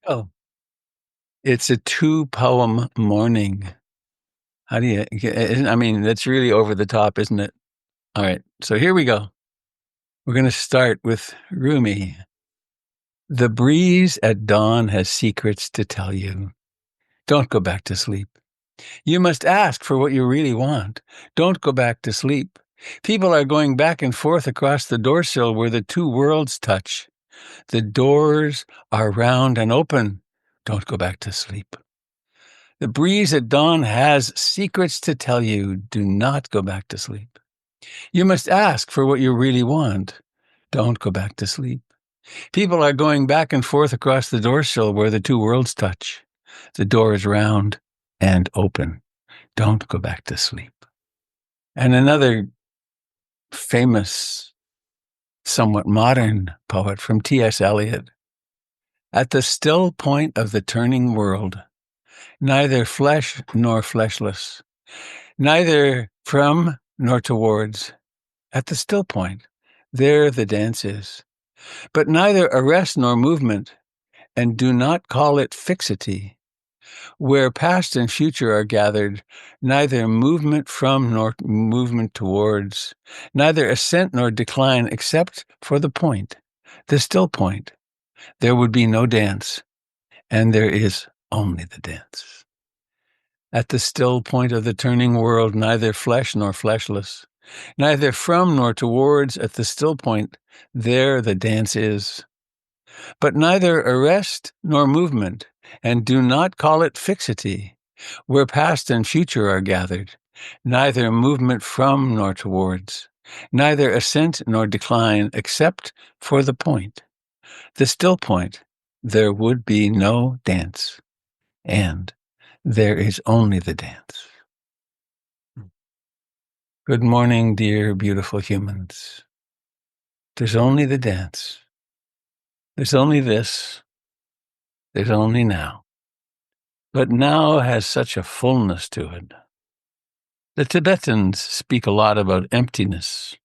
Oh, it's a two-poem morning. How do you I mean, that's really over the top, isn't it? All right, so here we go. We're going to start with Rumi. The breeze at dawn has secrets to tell you. Don't go back to sleep. You must ask for what you really want. Don't go back to sleep. People are going back and forth across the doorsill where the two worlds touch. The doors are round and open. Don't go back to sleep. The breeze at dawn has secrets to tell you. Do not go back to sleep. You must ask for what you really want. Don't go back to sleep. People are going back and forth across the doorsill where the two worlds touch. The door is round and open. Don't go back to sleep. And another famous, somewhat modern poet from TS Elliot. At the still point of the turning world, neither flesh nor fleshless, neither from nor towards, at the still point, there the dance is. But neither arrest nor movement, and do not call it fixity. Where past and future are gathered, neither movement from nor movement towards, neither ascent nor decline, except for the point, the still point. There would be no dance, and there is only the dance. At the still point of the turning world, neither flesh nor fleshless, neither from nor towards, at the still point, there the dance is. But neither arrest nor movement, and do not call it fixity, where past and future are gathered, neither movement from nor towards, neither ascent nor decline, except for the point, the still point. There would be no dance, and there is only the dance. Good morning, dear, beautiful humans. There's only the dance. There's only this. There's only now. But now has such a fullness to it. The Tibetans speak a lot about emptiness,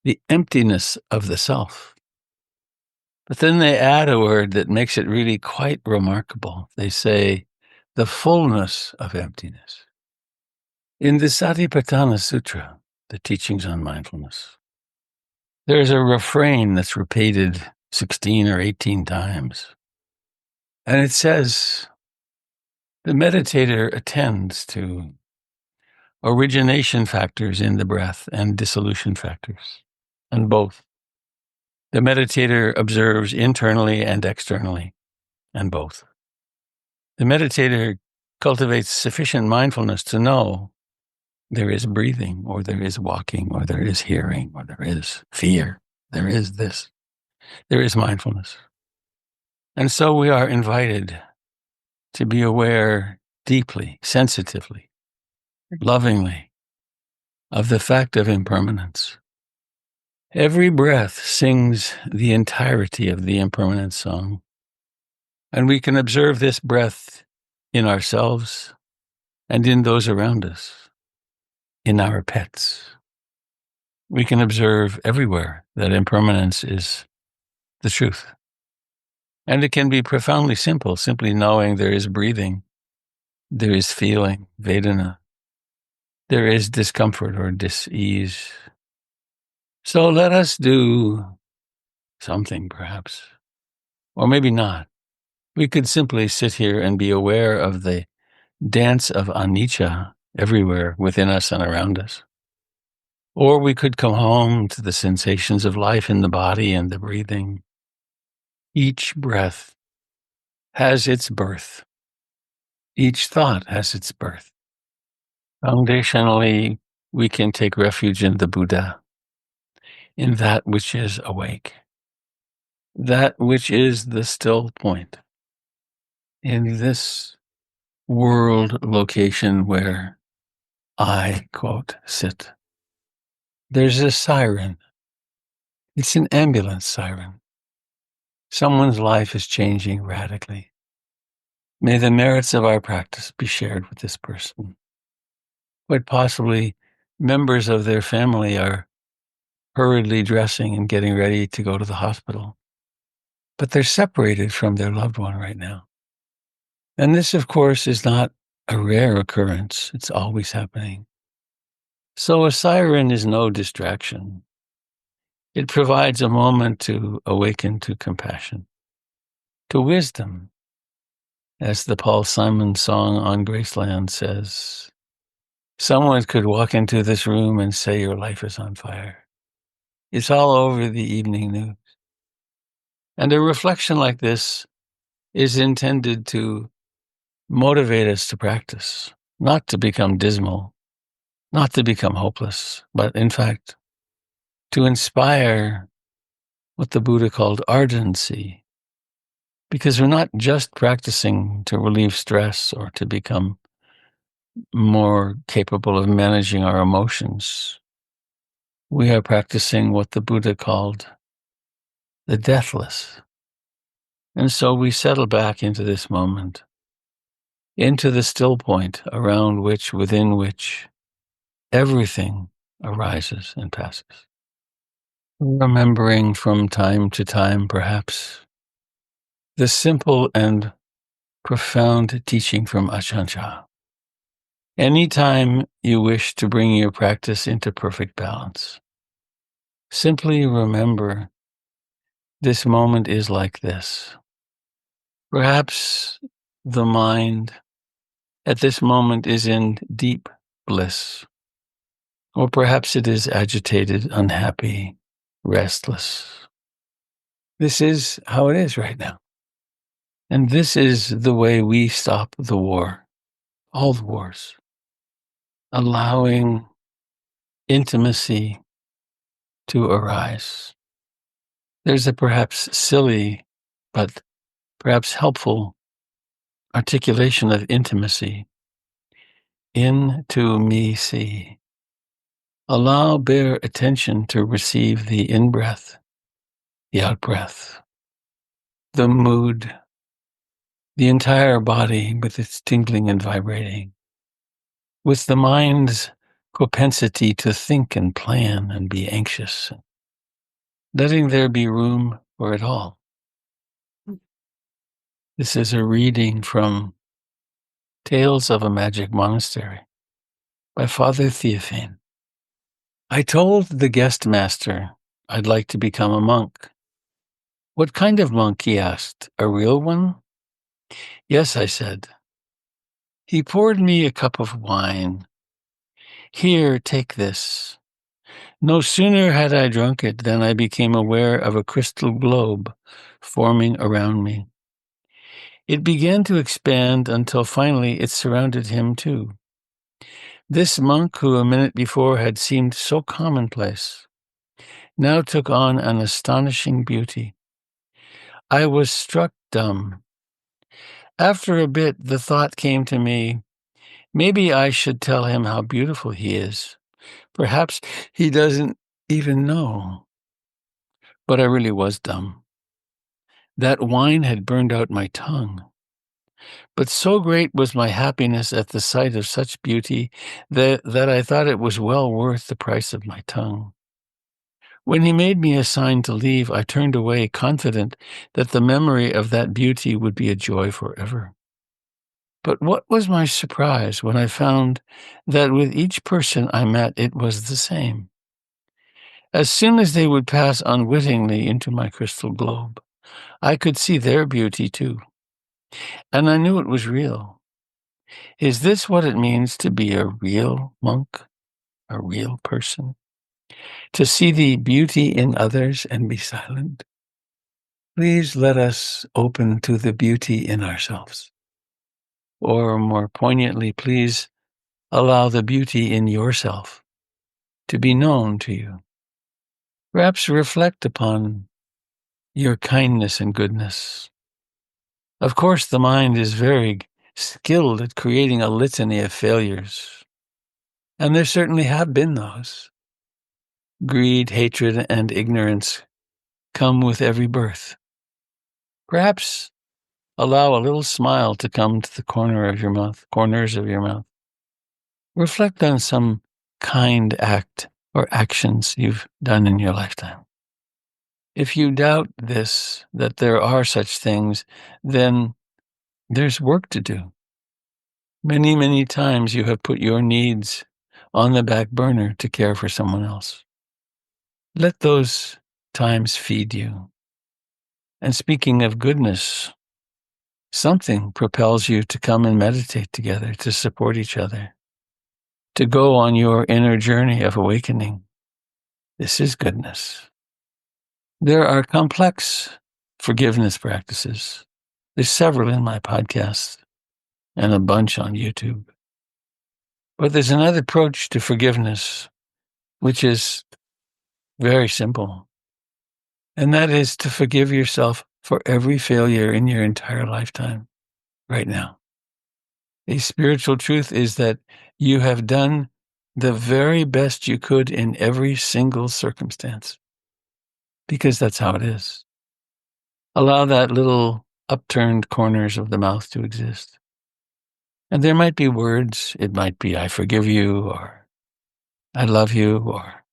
the emptiness of the self. But then they add a word that makes it really quite remarkable. They say, the fullness of emptiness. In the Satipatthana Sutra, the teachings on mindfulness, there's a refrain that's repeated 16 or 18 times. And it says, the meditator attends to origination factors in the breath and dissolution factors, and both. The meditator observes internally and externally, and both. The meditator cultivates sufficient mindfulness to know there is breathing, or there is walking, or there is hearing, or there is fear. There is this. There is mindfulness. And so we are invited to be aware deeply, sensitively, lovingly of the fact of impermanence. Every breath sings the entirety of the impermanence song. And we can observe this breath in ourselves and in those around us, in our pets. We can observe everywhere that impermanence is the truth. And it can be profoundly simple, simply knowing there is breathing, there is feeling, Vedana, there is discomfort or dis-ease. So let us do something, perhaps, or maybe not. We could simply sit here and be aware of the dance of anicca everywhere within us and around us. Or we could come home to the sensations of life in the body and the breathing. Each breath has its birth. Each thought has its birth. Foundationally, we can take refuge in the Buddha, in that which is awake, that which is the still point, in this world location where I, quote, sit. There's a siren. It's an ambulance siren. Someone's life is changing radically. May the merits of our practice be shared with this person. Quite possibly, members of their family are hurriedly dressing and getting ready to go to the hospital. but they're separated from their loved one right now. And this, of course, is not a rare occurrence. It's always happening. So a siren is no distraction. It provides a moment to awaken to compassion, to wisdom. As the Paul Simon song on Graceland says, someone could walk into this room and say your life is on fire. It's all over the evening news. And a reflection like this is intended to motivate us to practice, not to become dismal, not to become hopeless, but in fact, to inspire what the Buddha called ardency. Because we're not just practicing to relieve stress or to become more capable of managing our emotions. We are practicing what the Buddha called the deathless. And so we settle back into this moment, into the still point within which everything arises and passes. Remembering from time to time, perhaps, the simple and profound teaching from Ajahn Chah. Anytime you wish to bring your practice into perfect balance, simply remember this moment is like this. Perhaps the mind at this moment is in deep bliss, or perhaps it is agitated, unhappy, restless. This is how it is right now. And this is the way we stop the war, all the wars, allowing intimacy to arise. There's a perhaps silly, but perhaps helpful articulation of intimacy. In to me see. Allow bare attention to receive the in-breath, the out-breath, the mood, the entire body with its tingling and vibrating, with the mind's propensity to think and plan and be anxious, letting there be room for it all. This is a reading from Tales of a Magic Monastery by Father Theophane. I told the guest master I'd like to become a monk. What kind of monk, he asked. A real one? Yes, I said. He poured me a cup of wine. Here, take this. No sooner had I drunk it than I became aware of a crystal globe forming around me. It began to expand until finally it surrounded him too. This monk, who a minute before had seemed so commonplace, now took on an astonishing beauty. I was struck dumb. After a bit, the thought came to me, maybe I should tell him how beautiful he is. Perhaps he doesn't even know. But I really was dumb. That wine had burned out my tongue. But so great was my happiness at the sight of such beauty that I thought it was well worth the price of my tongue. When he made me a sign to leave, I turned away, confident that the memory of that beauty would be a joy forever. But what was my surprise when I found that with each person I met, it was the same. As soon as they would pass unwittingly into my crystal globe, I could see their beauty too. And I knew it was real. Is this what it means to be a real monk, a real person? To see the beauty in others and be silent? Please let us open to the beauty in ourselves. Or more poignantly, please allow the beauty in yourself to be known to you. Perhaps reflect upon your kindness and goodness. Of course, the mind is very skilled at creating a litany of failures. And there certainly have been those. Greed, hatred, and ignorance come with every birth. Perhaps allow a little smile to come to the corners of your mouth. Reflect on some kind act or actions you've done in your lifetime. If you doubt this, that there are such things, then there's work to do. Many, many times you have put your needs on the back burner to care for someone else. Let those times feed you. And speaking of goodness, something propels you to come and meditate together, to support each other, to go on your inner journey of awakening. This is goodness. There are complex forgiveness practices. There's several in my podcast and a bunch on YouTube. But there's another approach to forgiveness, which is very simple. And that is to forgive yourself for every failure in your entire lifetime right now. A spiritual truth is that you have done the very best you could in every single circumstance, because that's how it is. Allow that little upturned corners of the mouth to exist. And there might be words. It might be, I forgive you, or I love you, or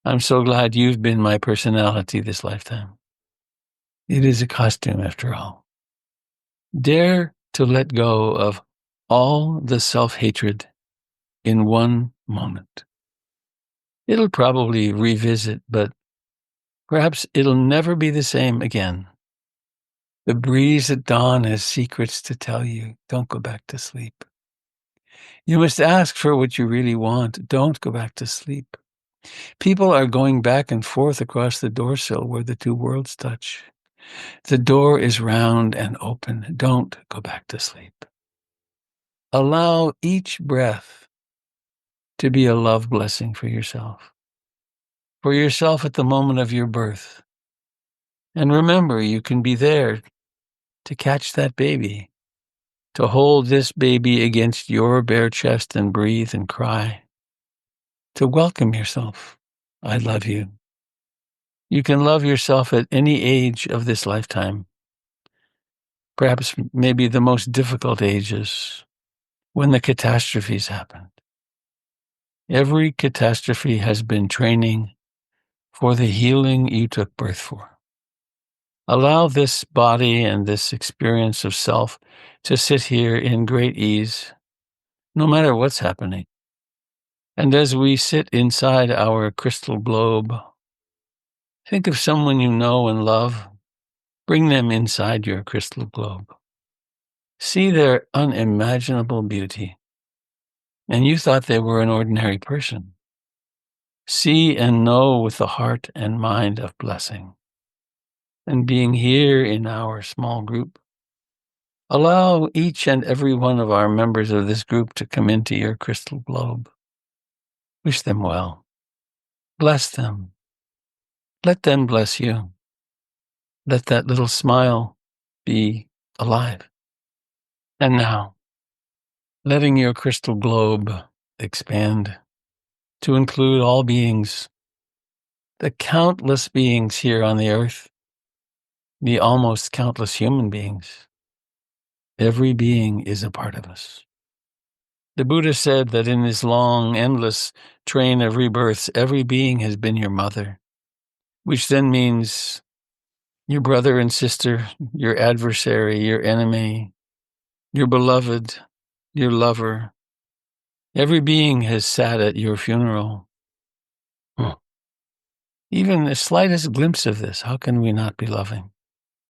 I'm so glad you've been my personality this lifetime. It is a costume, after all. Dare to let go of all the self-hatred in one moment. It'll probably revisit, but perhaps it'll never be the same again. The breeze at dawn has secrets to tell you. Don't go back to sleep. You must ask for what you really want. Don't go back to sleep. People are going back and forth across the doorsill where the two worlds touch. The door is round and open. Don't go back to sleep. Allow each breath to be a love blessing for yourself at the moment of your birth. And remember, you can be there to catch that baby, to hold this baby against your bare chest and breathe and cry, to welcome yourself. I love you. You can love yourself at any age of this lifetime. Perhaps maybe the most difficult ages, when the catastrophes happened. Every catastrophe has been training for the healing you took birth for. Allow this body and this experience of self to sit here in great ease, no matter what's happening. And as we sit inside our crystal globe, think of someone you know and love. Bring them inside your crystal globe. See their unimaginable beauty. And you thought they were an ordinary person. See and know with the heart and mind of blessing. And being here in our small group, allow each and every one of our members of this group to come into your crystal globe. Wish them well. Bless them. Let them bless you. Let that little smile be alive. And now, letting your crystal globe expand to include all beings, the countless beings here on the earth, the almost countless human beings. Every being is a part of us. The Buddha said that in this long, endless train of rebirths, every being has been your mother, which then means your brother and sister, your adversary, your enemy, your beloved, your lover. Every being has sat at your funeral. Even the slightest glimpse of this, how can we not be loving?